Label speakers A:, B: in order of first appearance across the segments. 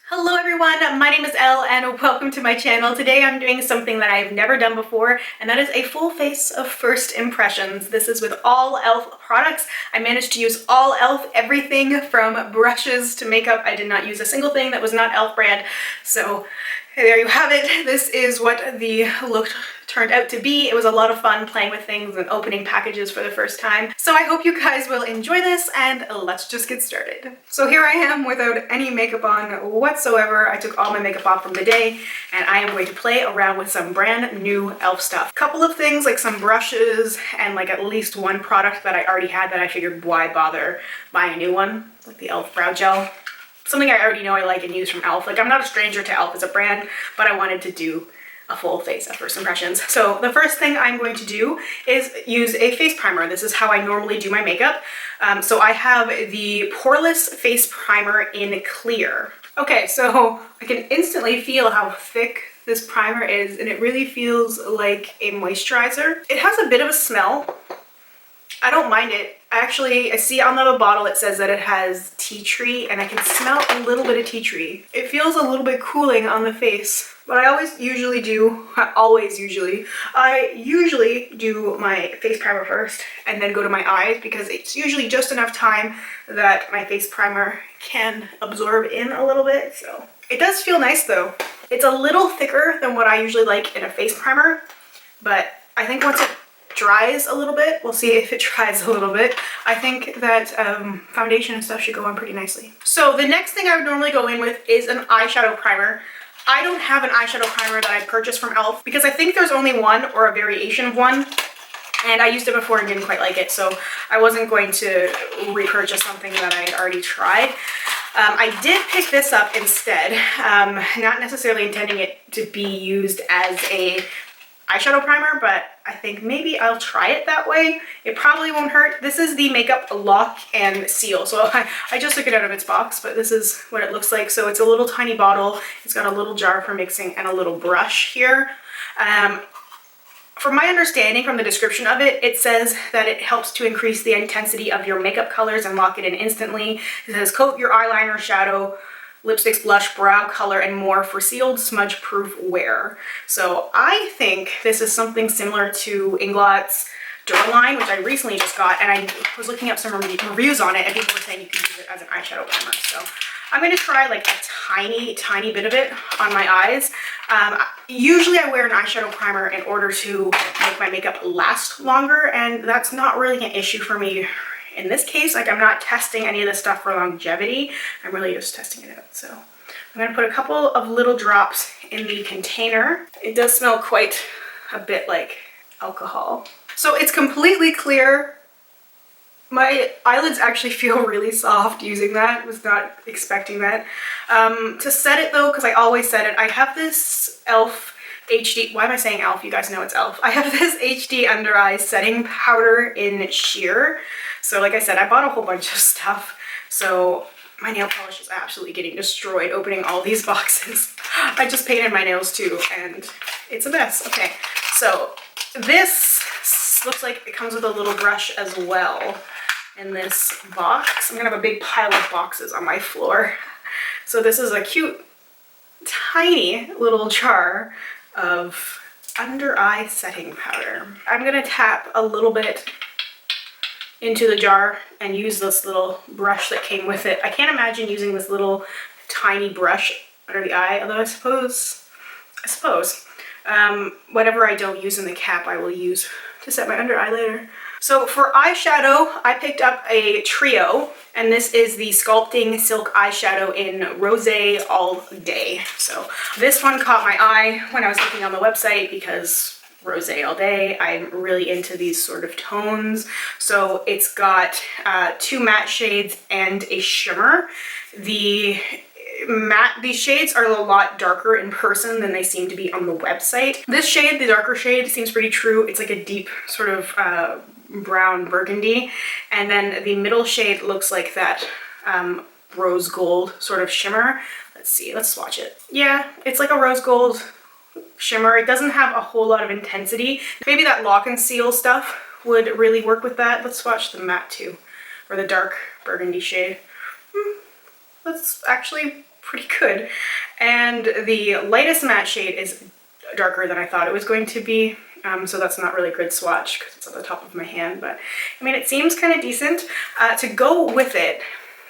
A: Hello everyone, my name is Elle and welcome to my channel. Today I'm doing something that I've never done before, and that is a full face of first impressions. This is with all Elle products. I managed to use all Elle, everything from brushes to makeup. I did not use a single thing that was not Elle brand, so there you have it. This is what the look turned out to be. It was a lot of fun playing with things and opening packages for the first time. So I hope you guys will enjoy this, and let's just get started. So here I am without any makeup on whatsoever. I took all my makeup off from the day, and I am going to play around with some brand new Elle stuff. Couple of things like some brushes and like at least one product that I already had that I figured why bother buying a new one, like the Elle brow gel. Something I already know I like and use from Elle. Like, I'm not a stranger to Elle as a brand, but I wanted to do a full face of first impressions. So the first thing I'm going to do is use a face primer. This is how I normally do my makeup. So I have the Poreless face primer in clear. Okay, so I can instantly feel how thick this primer is, and it really feels like a moisturizer. It has a bit of a smell. I don't mind it. Actually, I see on the bottle it says that it has tea tree, and I can smell a little bit of tea tree. It feels a little bit cooling on the face, but I usually do my face primer first and then go to my eyes, because it's usually just enough time that my face primer can absorb in a little bit. So it does feel nice though. It's a little thicker than what I usually like in a face primer, but I think once it dries a little bit, we'll see if it dries a little bit, I think that foundation and stuff should go on pretty nicely. So the next thing I would normally go in with is an eyeshadow primer. I don't have an eyeshadow primer that I purchased from Elle because I think there's only one or a variation of one, and I used it before and didn't quite like it, so I wasn't going to repurchase something that I had already tried. I did pick this up instead, not necessarily intending it to be used as a eyeshadow primer, but I think maybe I'll try it that way. It probably won't hurt. This is the Makeup Lock and Seal. So I just took it out of its box, but this is what it looks like. So it's a little tiny bottle. It's got a little jar for mixing and a little brush here. From my understanding from the description of it, it says that it helps to increase the intensity of your makeup colors and lock it in instantly. It says coat your eyeliner, shadow, lipsticks, blush, brow color, and more for sealed, smudge-proof wear. So I think this is something similar to Inglott's Waterline, which I recently just got, and I was looking up some reviews on it, and people were saying you can use it as an eyeshadow primer. So I'm going to try like a tiny bit of it on my eyes. Usually I wear an eyeshadow primer in order to make my makeup last longer, and that's not really an issue for me. In this case, like, I'm not testing any of this stuff for longevity. I'm really just testing it out. So I'm gonna put a couple of little drops in the container. It does smell quite a bit like alcohol. So it's completely clear. My eyelids actually feel really soft using that. Was not expecting that. To set it though, because I always set it, I have this e.l.f. HD, why am I saying e.l.f.? You guys know it's e.l.f. I have this HD under eye setting powder in sheer. So like I said, I bought a whole bunch of stuff. So my nail polish is absolutely getting destroyed opening all these boxes. I just painted my nails too, and it's a mess. Okay, so this looks like it comes with a little brush as well in this box. I'm gonna have a big pile of boxes on my floor. So this is a cute, tiny little jar of under eye setting powder. I'm gonna tap a little bit into the jar and use this little brush that came with it. I can't imagine using this little tiny brush under the eye, although I suppose whatever I don't use in the cap I will use to set my under eye later. So for eyeshadow, I picked up a trio, and this is the Sculpting Silk Eyeshadow in Rosé All Day. So this one caught my eye when I was looking on the website because Rosé all day. I'm really into these sort of tones. So it's got two matte shades and a shimmer. These shades are a lot darker in person than they seem to be on the website. This shade, the darker shade, seems pretty true. It's like a deep sort of brown burgundy, and then the middle shade looks like that rose gold sort of shimmer. Let's see, let's swatch it. Yeah, it's like a rose gold shimmer. It doesn't have a whole lot of intensity. Maybe that Lock and Seal stuff would really work with that. Let's swatch the matte too, or the dark burgundy shade. That's actually pretty good. And the lightest matte shade is darker than I thought it was going to be. So that's not really a good swatch because it's at the top of my hand, but I mean, it seems kind of decent. To go with it,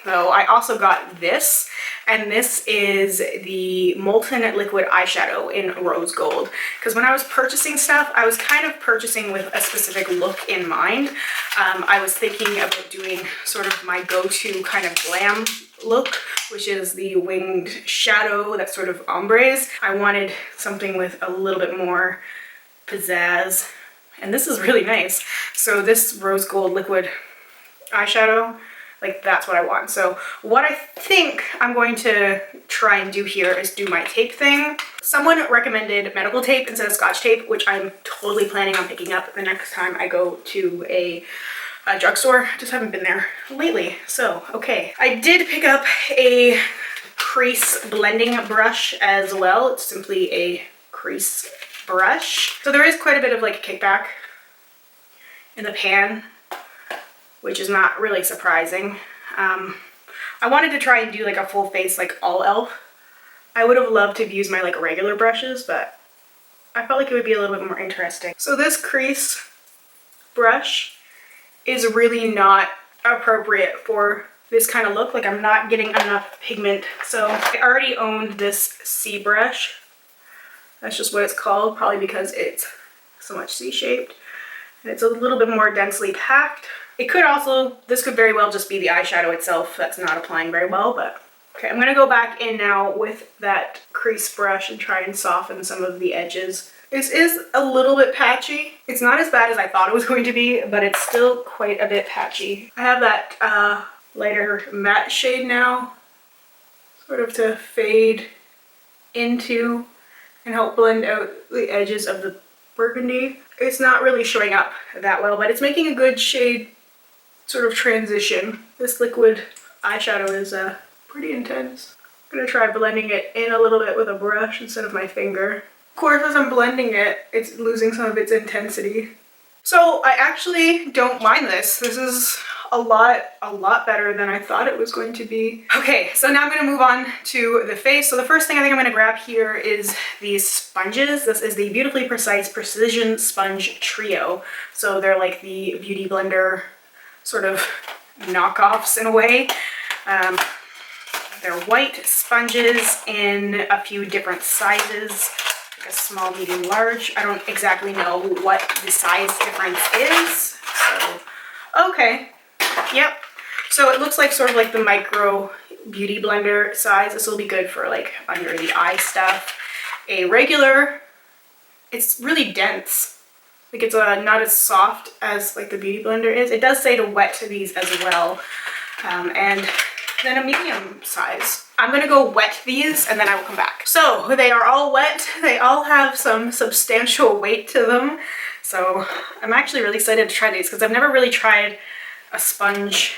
A: though, I also got this, and this is the Molten liquid eyeshadow in rose gold. Because when I was purchasing stuff, I was kind of purchasing with a specific look in mind. I was thinking about doing sort of my go-to kind of glam look, which is the winged shadow, that sort of ombres. I wanted something with a little bit more pizzazz, and this is really nice. So this rose gold liquid eyeshadow, like, that's what I want. So what I think I'm going to try and do here is do my tape thing. Someone recommended medical tape instead of Scotch tape, which I'm totally planning on picking up the next time I go to a drugstore. I just haven't been there lately. So, okay. I did pick up a crease blending brush as well. It's simply a crease brush. So there is quite a bit of like kickback in the pan, which is not really surprising. I wanted to try and do like a full face, like all Elle. I would have loved to have used my like regular brushes, but I felt like it would be a little bit more interesting. So this crease brush is really not appropriate for this kind of look. Like, I'm not getting enough pigment. So I already owned this C brush. That's just what it's called, probably because it's so much C-shaped. And it's a little bit more densely packed. It could also, this could very well just be the eyeshadow itself that's not applying very well, but okay, I'm gonna go back in now with that crease brush and try and soften some of the edges. This is a little bit patchy. It's not as bad as I thought it was going to be, but it's still quite a bit patchy. I have that lighter matte shade now, sort of to fade into and help blend out the edges of the burgundy. It's not really showing up that well, but it's making a good shade sort of transition. This liquid eyeshadow is pretty intense. I'm gonna try blending it in a little bit with a brush instead of my finger. Of course, as I'm blending it, it's losing some of its intensity. So I actually don't mind this. This is a lot better than I thought it was going to be. Okay, so now I'm gonna move on to the face. So the first thing I think I'm gonna grab here is these sponges. This is the Beautifully Precise Precision Sponge Trio. So they're like the Beauty Blender sort of knockoffs in a way. They're white sponges in a few different sizes, like a small, medium, large. I don't exactly know what the size difference is. So, okay. Yep. So it looks like sort of like the micro beauty blender size. This will be good for like under the eye stuff. A regular, it's really dense. Like, it's not as soft as like the beauty blender is. It does say to wet these as well. And then a medium size. I'm gonna go wet these and then I will come back. So they are all wet. They all have some substantial weight to them. So I'm actually really excited to try these because I've never really tried a sponge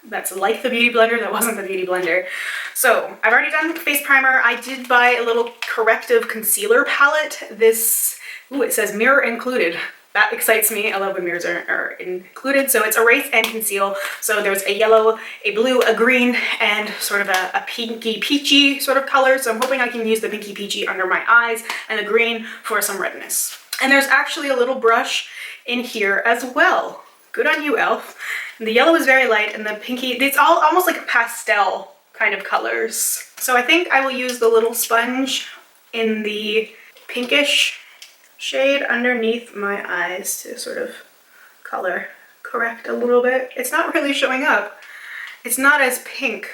A: that's like the Beauty Blender that wasn't the Beauty Blender. So I've already done face primer. I did buy a little corrective concealer palette. This, ooh, it says mirror included. That excites me. I love when mirrors are included. So it's erase and conceal. So there's a yellow, a blue, a green, and sort of a pinky peachy sort of color. So I'm hoping I can use the pinky peachy under my eyes and the green for some redness. And there's actually a little brush in here as well. Good on you, Elle. The yellow is very light and the pinky, it's all almost like pastel kind of colors. So I think I will use the little sponge in the pinkish shade underneath my eyes to sort of color correct a little bit. It's not really showing up. It's not as pink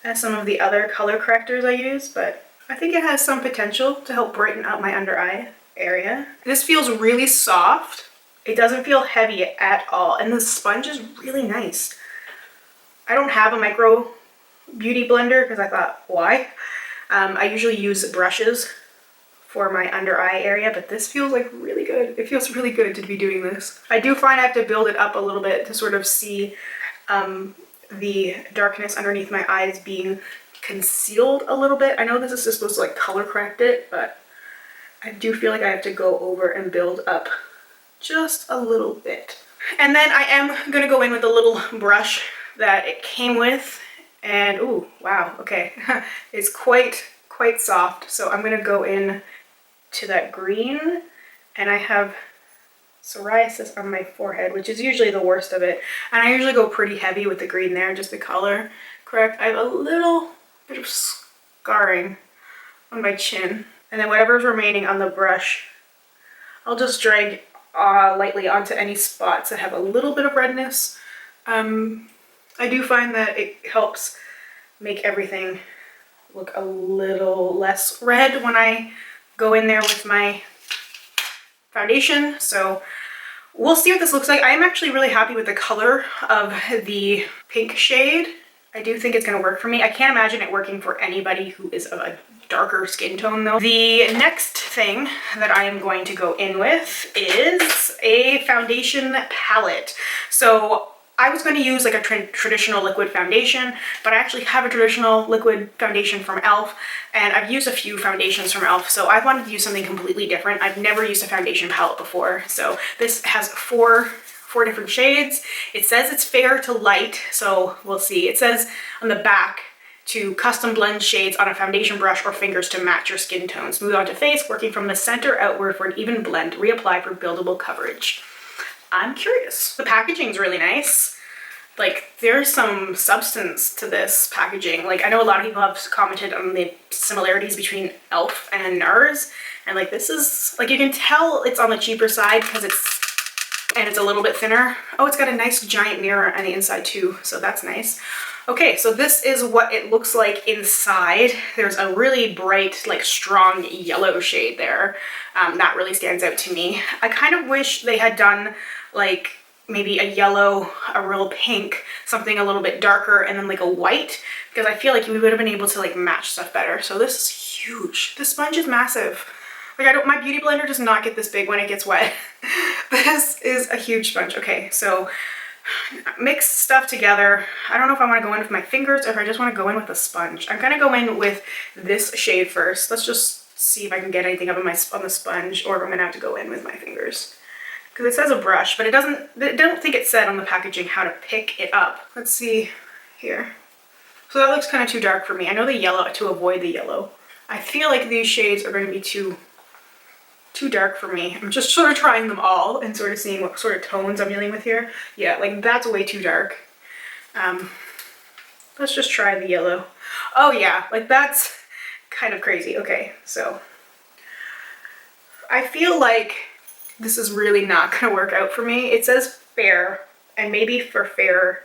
A: as some of the other color correctors I use, but I think it has some potential to help brighten up my under eye area. This feels really soft. It doesn't feel heavy at all, and the sponge is really nice. I don't have a micro beauty blender because I thought, why? I usually use brushes for my under eye area, but this feels like really good. It feels really good to be doing this. I do find I have to build it up a little bit to sort of see the darkness underneath my eyes being concealed a little bit. I know this is just supposed to like color correct it, but I do feel like I have to go over and build up just a little bit. And then I am gonna go in with the little brush that it came with, And ooh, wow, okay. It's quite soft. So I'm gonna go in to that green, and I have psoriasis on my forehead, which is usually the worst of it. And I usually go pretty heavy with the green there, just the color correct. I have a little bit of scarring on my chin. And then whatever's remaining on the brush, I'll just drag lightly onto any spots that have a little bit of redness. I do find that it helps make everything look a little less red when I go in there with my foundation. So we'll see what this looks like. I am actually really happy with the color of the pink shade. I do think it's going to work for me. I can't imagine it working for anybody who is of a darker skin tone though. The next thing that I am going to go in with is a foundation palette. So I was going to use like a traditional liquid foundation, but I actually have a traditional liquid foundation from Elle, and I've used a few foundations from Elle, so I wanted to use something completely different. I've never used a foundation palette before, so this has four different shades. It says it's fair to light, so we'll see. It says on the back to custom blend shades on a foundation brush or fingers to match your skin tone. Smooth onto face, working from the center outward for an even blend. Reapply for buildable coverage. I'm curious. The packaging's really nice. Like, there's some substance to this packaging. Like, I know a lot of people have commented on the similarities between Elle and NARS, and like this is, like, you can tell it's on the cheaper side because it's a little bit thinner. Oh, it's got a nice giant mirror on the inside too, so that's nice. Okay, so this is what it looks like inside. There's a really bright, like strong yellow shade there. That really stands out to me. I kind of wish they had done like maybe a yellow, a real pink, something a little bit darker, and then like a white, because I feel like we would have been able to like match stuff better. So this is huge. The sponge is massive. Like my beauty blender does not get this big when it gets wet. This is a huge sponge. Okay, so mix stuff together. I don't know if I want to go in with my fingers or if I just want to go in with a sponge. I'm gonna go in with this shade first. Let's just see if I can get anything up on the sponge, or if I'm gonna have to go in with my fingers. Because it says a brush, but I don't think it said on the packaging how to pick it up. Let's see here. So that looks kind of too dark for me. I know the yellow, to avoid the yellow. I feel like these shades are going to be too dark for me. I'm just sort of trying them all and sort of seeing what sort of tones I'm dealing with here. Yeah, like that's way too dark. Let's just try the yellow. Oh yeah, like that's kind of crazy. Okay, so I feel like this is really not gonna work out for me. It says fair, and maybe for fair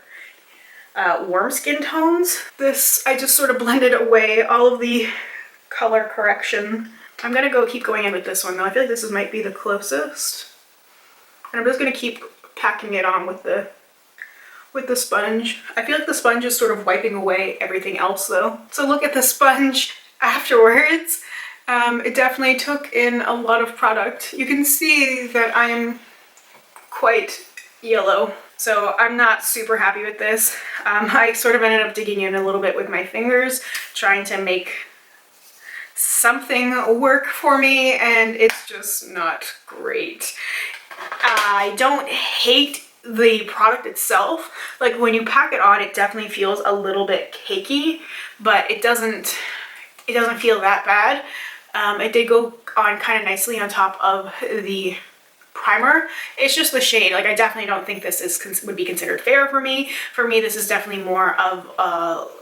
A: warm skin tones. This, I just sort of blended away all of the color correction. I'm gonna keep going in with this one though. I feel like this might be the closest. And I'm just gonna keep packing it on with the sponge. I feel like the sponge is sort of wiping away everything else though. So look at the sponge afterwards. It definitely took in a lot of product. You can see that I'm quite yellow, so I'm not super happy with this. I sort of ended up digging in a little bit with my fingers, trying to make something work for me, and it's just not great. I don't hate the product itself. Like when you pack it on, it definitely feels a little bit cakey, but it doesn't feel that bad. It did go on kind of nicely on top of the primer. It's just the shade. Like I definitely don't think this would be considered fair for me. For me, this is definitely more of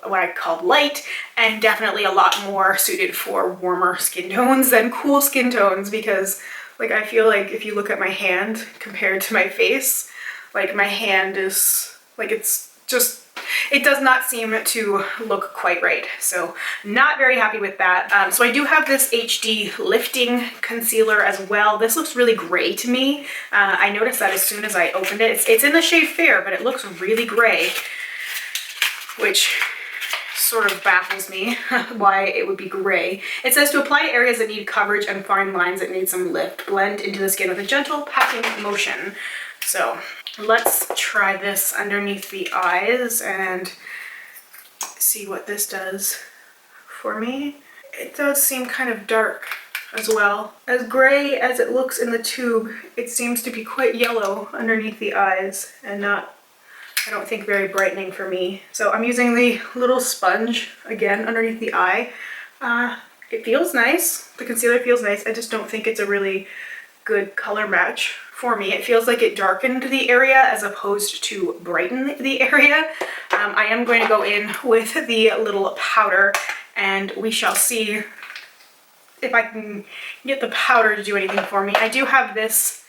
A: what I call light, and definitely a lot more suited for warmer skin tones than cool skin tones, because like I feel like if you look at my hand compared to my face, like my hand is like, it does not seem to look quite right. So not very happy with that. So I do have this HD lifting concealer as well. This looks really gray to me. I noticed that as soon as I opened it. It's in the shade Fair, but it looks really gray, which sort of baffles me why it would be gray. It says to apply to areas that need coverage and fine lines that need some lift. Blend into the skin with a gentle patting motion. So let's try this underneath the eyes and see what this does for me. It does seem kind of dark as well. As gray as it looks in the tube, it seems to be quite yellow underneath the eyes and not I don't think very brightening for me. So I'm using the little sponge again underneath the eye. It feels nice. The concealer feels nice. I just don't think it's a really good color match for me. It feels like it darkened the area as opposed to brighten the area. I am going to go in with the little powder and we shall see if I can get the powder to do anything for me. I do have this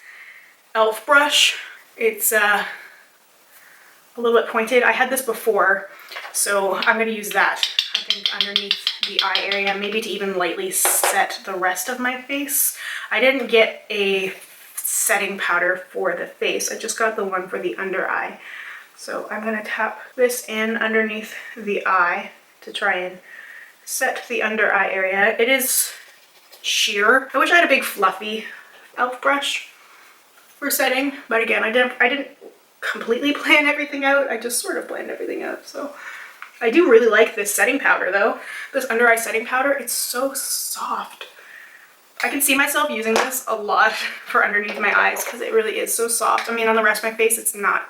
A: e.l.f. brush. It's a little bit pointed. I had this before, so I'm going to use that, I think, underneath the eye area, maybe to even lightly set the rest of my face. I didn't get a setting powder for the face. I just got the one for the under eye. So I'm going to tap this in underneath the eye to try and set the under eye area. It is sheer. I wish I had a big fluffy e.l.f. brush for setting, but again, I didn't completely plan everything out. I just sort of planned everything out. So I do really like this setting powder though. This under eye setting powder, it's so soft. I can see myself using this a lot for underneath my eyes because it really is so soft. I mean, on the rest of my face, it's not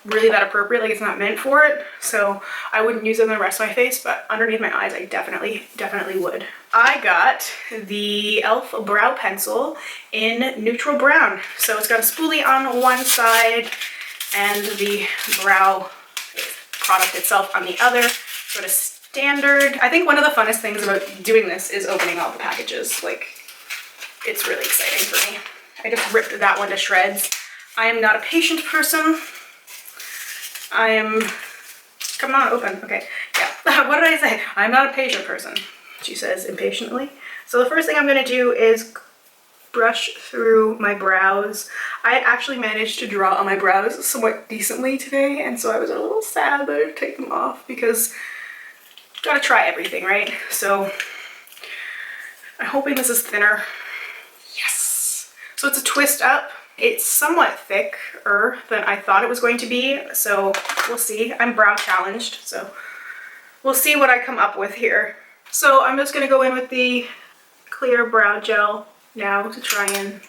A: really that appropriate, like it's not meant for it. So I wouldn't use it on the rest of my face, but underneath my eyes, I definitely would. I got the e.l.f. brow pencil in neutral brown. So it's got a spoolie on one side and the brow product itself on the other, sort of standard. I think one of the funnest things about doing this is opening all the packages. Like, it's really exciting for me. I just ripped that one to shreds. I am not a patient person. Come on, open. Okay, yeah. What did I say? I'm not a patient person, she says impatiently. So the first thing I'm gonna do is brush through my brows. I actually managed to draw on my brows somewhat decently today, and so I was a little sad that I had to take them off because gotta try everything, right? So I'm hoping this is thinner. Yes! So it's a twist up. It's somewhat thicker than I thought it was going to be, so we'll see. I'm brow challenged, so we'll see what I come up with here. So I'm just gonna go in with the clear brow gel now to try and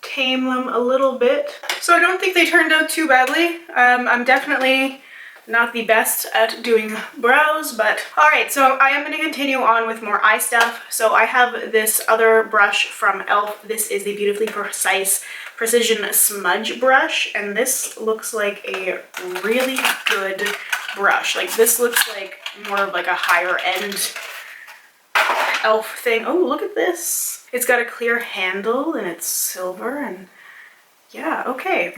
A: tame them a little bit. So I don't think they turned out too badly. I'm definitely not the best at doing brows, but all right, so I am going to continue on with more eye stuff. So I have this other brush from e.l.f. This is the Beautifully Precise Precision Smudge Brush, and this looks like a really good brush. Like, this looks like more of like a higher end e.l.f. thing. Oh, look at this. It's got a clear handle and it's silver, and yeah, okay.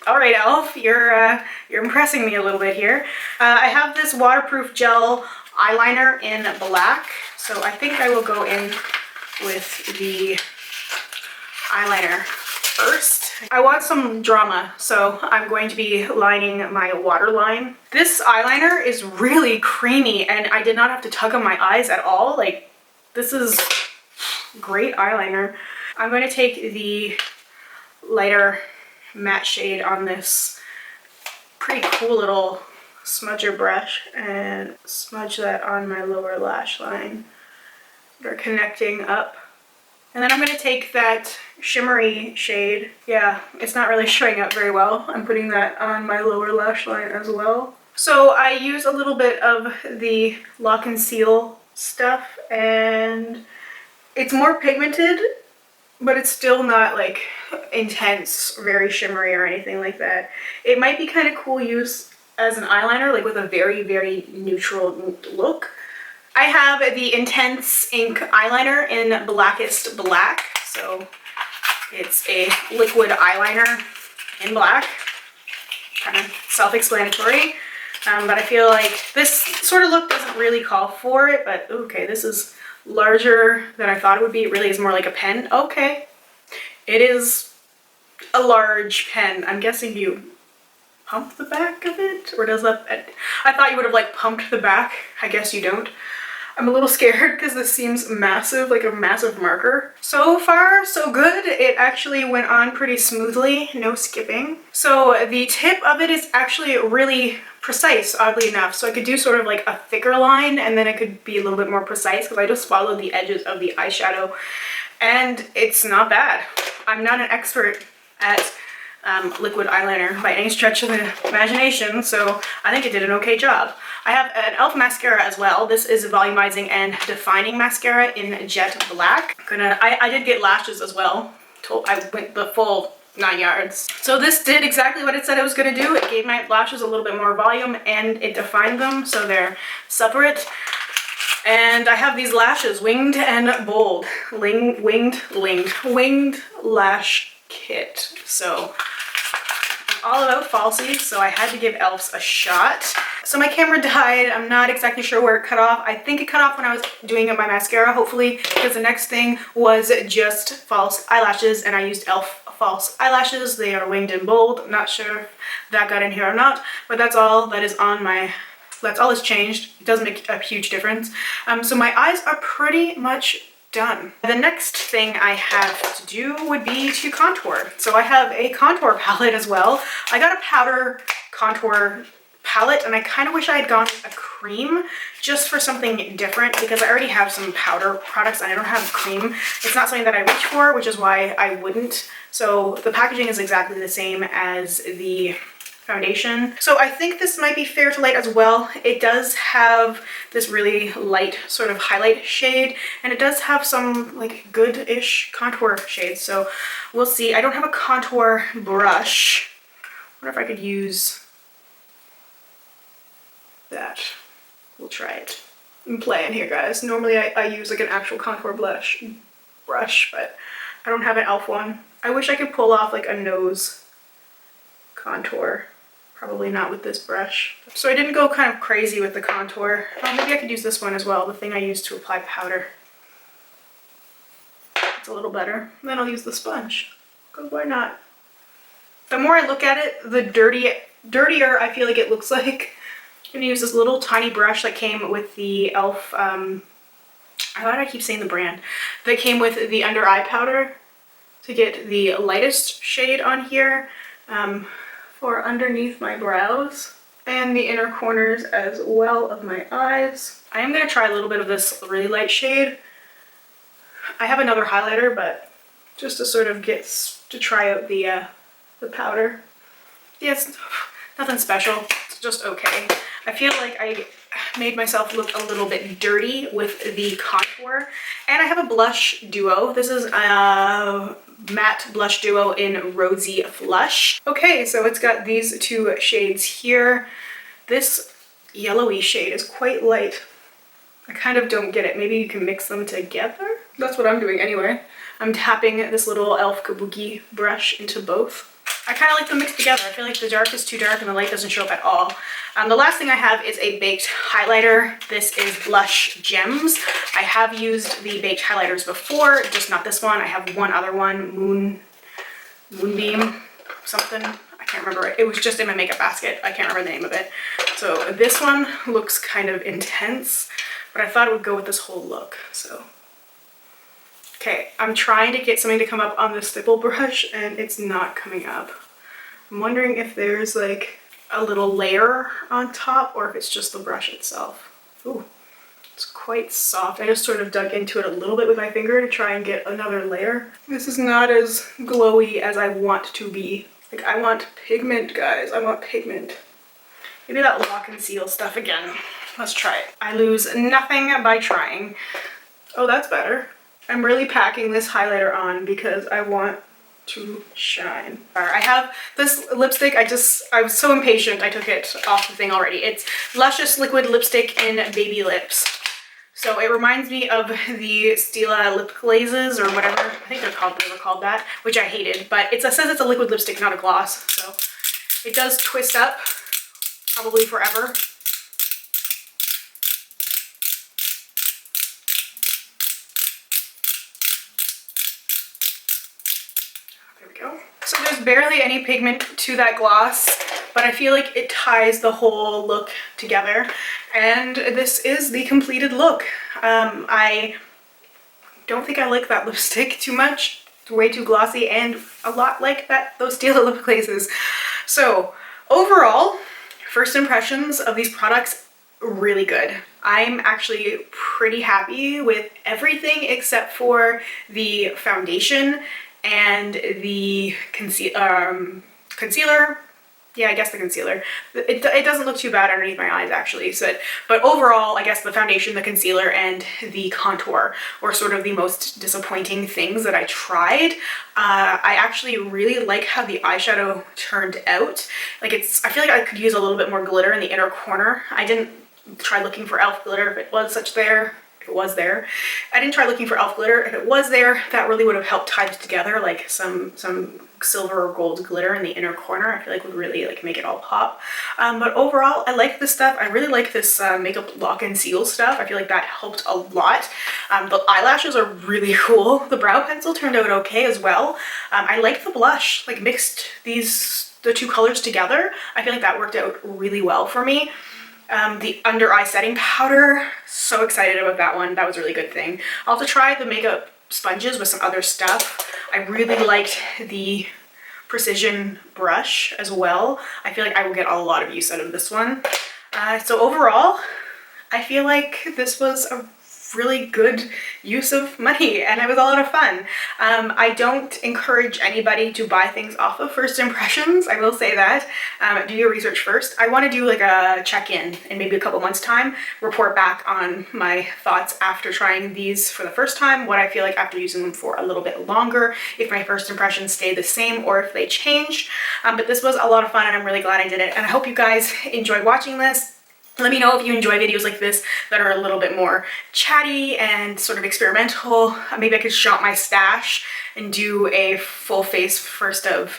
A: All right, e.l.f., you're impressing me a little bit here. I have this waterproof gel eyeliner in black, so I think I will go in with the eyeliner first. I want some drama, so I'm going to be lining my waterline. This eyeliner is really creamy, and I did not have to tug on my eyes at all. Like, this is great eyeliner. I'm going to take the lighter matte shade on this pretty cool little smudger brush and smudge that on my lower lash line. They're connecting up. And then I'm going to take that shimmery shade. Yeah, it's not really showing up very well. I'm putting that on my lower lash line as well. So I use a little bit of the Lock and Seal stuff, and it's more pigmented, but it's still not like intense, very shimmery or anything like that. It might be kind of cool use as an eyeliner, like with a very, very neutral look. I have the Intense Ink eyeliner in Blackest Black. So it's a liquid eyeliner in black, kind of self-explanatory. But I feel like this sort of look doesn't really call for it, but okay, this is larger than I thought it would be. It really is more like a pen. Okay, it is a large pen. I'm guessing you pump the back of it, or does that? I thought you would have like pumped the back. I guess you don't. I'm a little scared because this seems massive, like a massive marker. So far, so good. It actually went on pretty smoothly, no skipping. So the tip of it is actually really precise, oddly enough. So I could do sort of like a thicker line, and then it could be a little bit more precise because I just followed the edges of the eyeshadow, and it's not bad. I'm not an expert at liquid eyeliner by any stretch of the imagination, so I think it did an okay job. I have an Elle mascara as well. This is Volumizing and Defining Mascara in Jet Black. I did get lashes as well. I went the full 9 yards. So this did exactly what it said it was going to do. It gave my lashes a little bit more volume and it defined them so they're separate. And I have these lashes, Winged and Bold. Winged Lash Kit. So I'm all about falsies, so I had to give e.l.f.'s a shot. So my camera died. I'm not exactly sure where it cut off. I think it cut off when I was doing my mascara, hopefully, because the next thing was just false eyelashes, and I used e.l.f. false eyelashes. They are Winged and Bold. I'm not sure if that got in here or not, but that's all that is on my... That's all that's changed. It does make a huge difference. So my eyes are pretty much done. The next thing I have to do would be to contour. So I have a contour palette as well. I got a powder contour palette and I kind of wish I had gone with a cream just for something different because I already have some powder products and I don't have cream. It's not something that I reach for, which is why I wouldn't. So the packaging is exactly the same as the foundation. So I think this might be fair to light as well. It does have this really light sort of highlight shade and it does have some like good-ish contour shades. So we'll see. I don't have a contour brush. I wonder if I could use that. We'll try it. I'm playing here, guys. Normally I use like an actual contour brush, but I don't have an e.l.f. one. I wish I could pull off like a nose contour. Probably not with this brush. So I didn't go kind of crazy with the contour. Oh, maybe I could use this one as well, the thing I used to apply powder. It's a little better. And then I'll use the sponge, because why not? The more I look at it, the dirtier I feel like it looks like. I'm gonna use this little tiny brush that came with the e.l.f. Why do I keep saying the brand? That came with the under eye powder to get the lightest shade on here. For underneath my brows and the inner corners as well of my eyes. I am going to try a little bit of this really light shade. I have another highlighter, but just to sort of to try out the powder. Yes, nothing special. It's just okay. I feel like I made myself look a little bit dirty with the contour. And I have a blush duo. This is a matte blush duo in Rosy Flush. Okay, so it's got these two shades here. This yellowy shade is quite light. I kind of don't get it. Maybe you can mix them together? That's what I'm doing anyway. I'm tapping this little e.l.f. Kabuki brush into both. I kind of like them mixed together. I feel like the dark is too dark and the light doesn't show up at all. The last thing I have is a baked highlighter. This is Blush Gems. I have used the baked highlighters before, just not this one. I have one other one, Moonbeam something. I can't remember it. It was just in my makeup basket. I can't remember the name of it. So this one looks kind of intense, but I thought it would go with this whole look. So, okay, I'm trying to get something to come up on the stipple brush and it's not coming up. I'm wondering if there's like a little layer on top or if it's just the brush itself. Ooh, it's quite soft. I just sort of dug into it a little bit with my finger to try and get another layer. This is not as glowy as I want to be. Like, I want pigment, guys. I want pigment. Maybe that lock and seal stuff again. Let's try it. I lose nothing by trying. Oh, that's better. I'm really packing this highlighter on because I want to shine. I have this lipstick. I was so impatient I took it off the thing already. It's Luscious liquid lipstick in Baby Lips. So it reminds me of the Stila lip glazes or whatever. I think they were called that, which I hated. But it says it's a liquid lipstick, not a gloss. So it does twist up, probably forever. There we go. So there's barely any pigment to that gloss, but I feel like it ties the whole look together. And this is the completed look. I don't think I like that lipstick too much. It's way too glossy and a lot like those Stila lip glazes. So overall, first impressions of these products, really good. I'm actually pretty happy with everything except for the foundation and the concealer. Yeah, I guess the concealer. It doesn't look too bad underneath my eyes actually. So, but overall, I guess the foundation, the concealer, and the contour were sort of the most disappointing things that I tried. I actually really like how the eyeshadow turned out. Like I feel like I could use a little bit more glitter in the inner corner. I didn't try looking for e.l.f. glitter if it was there. I didn't try looking for e.l.f. glitter. If it was there, that really would have helped tie it together, like some silver or gold glitter in the inner corner. I feel like would really like make it all pop. But overall, I like this stuff. I really like this makeup lock and seal stuff. I feel like that helped a lot. The eyelashes are really cool. The brow pencil turned out okay as well. I like the blush, like mixed the two colors together. I feel like that worked out really well for me. The under eye setting powder, so excited about that one. That was a really good thing. I'll have to try the makeup sponges with some other stuff. I really liked the precision brush as well. I feel like I will get a lot of use out of this one. So overall, I feel like this was a really good use of money and it was a lot of fun. I don't encourage anybody to buy things off of first impressions. I will say that. Do your research first. I want to do like a check-in in maybe a couple months time, report back on my thoughts after trying these for the first time, what I feel like after using them for a little bit longer, if my first impressions stay the same or if they changed. But this was a lot of fun and I'm really glad I did it. And I hope you guys enjoyed watching this. Let me know if you enjoy videos like this that are a little bit more chatty and sort of experimental. Maybe I could shop my stash and do a full face first of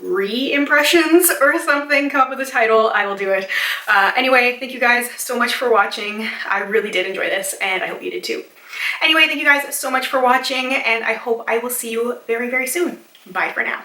A: re-impressions or something. Come up with a title, I will do it. Anyway, thank you guys so much for watching. I really did enjoy this and I hope you did too. Anyway, thank you guys so much for watching and I hope I will see you very, very soon. Bye for now.